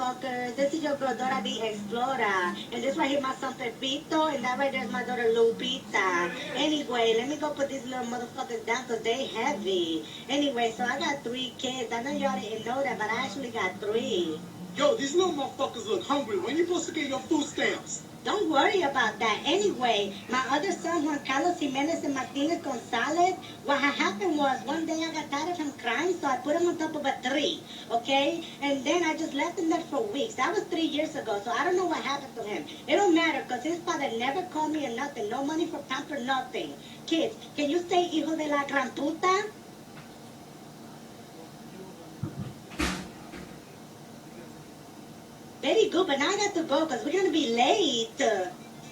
motherfuckers. This is your girl Dora the Explorer. And this right here my son Pepito. And that right there is my daughter Lupita. Anyway, let me go put these little motherfuckers down because they heavy. Anyway, so I got 3 kids. I know y'all didn't know that, but I actually got 3. Yo, these little motherfuckers look hungry. When you supposed to get your food stamps? Don't worry about that. Anyway, my other son, Juan Carlos Jimenez and Martinez Gonzalez, what had happened was one day I got tired of him crying, so I put him on top of a tree, okay? And then I just left him there for weeks. That was 3 years ago, so I don't know what happened to him. It don't matter, because his father never called me or nothing. No money for pamper, nothing. Kids, can you say hijo de la gran puta? Very good, but now I got to go because we're going to be late.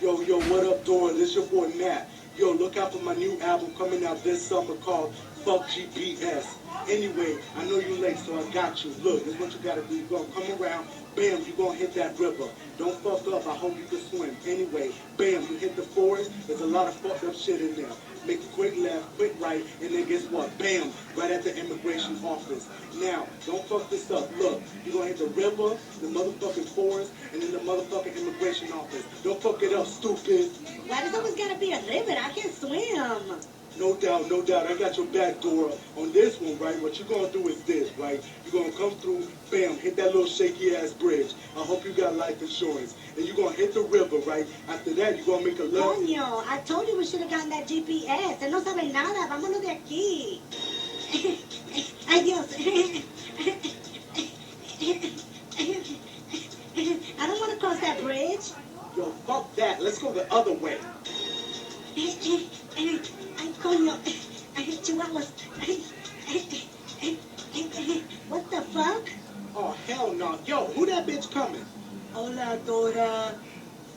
Yo, what up, Dora? This your boy, Matt. Yo, look out for my new album coming out this summer called Fuck GPS. Anyway, I know you late, so I got you. Look, this is what you got to do. You're going to come around, bam, you're going to hit that river. Don't fuck up. I hope you can swim. Anyway, bam, you hit the forest. There's a lot of fucked up shit in there. Make a quick left, quick right, and then guess what? Bam, right at the immigration office. Now, don't fuck this up. Look, you're going to hit the river, the motherfucking forest, and then the motherfucking immigration office. Don't fuck it up, stupid. Why does always got to be a river? I can swim. No doubt, no doubt. I got your back, Dora. On this one, right, what you're going to do is this, right? You're going to come through, bam, hit that little shaky-ass bridge. I hope you got life insurance. And you're going to hit the river, right? After that, you're going to make a left. Coño, I told you we should have gotten that GPS. Él no sabe nada. Vámonos de aquí. Ay, Dios. I don't want to cross that bridge. Yo, fuck that. Let's go the other way. Ay, coño. Chihuahuas. What the fuck? Oh, hell no. Yo, who that bitch coming? Hola, Dora.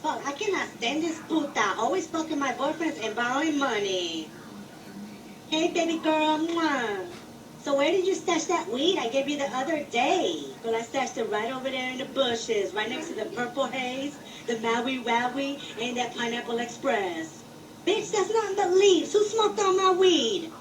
Fuck, I cannot stand this puta. Always fucking my boyfriends and borrowing money. Hey, baby girl. Mwah. So where did you stash that weed I gave you the other day? Well, I stashed it right over there in the bushes, right next to the Purple Haze, the Maui Wowie, and that Pineapple Express. Bitch, that's not in the leaves. Who smoked all my weed?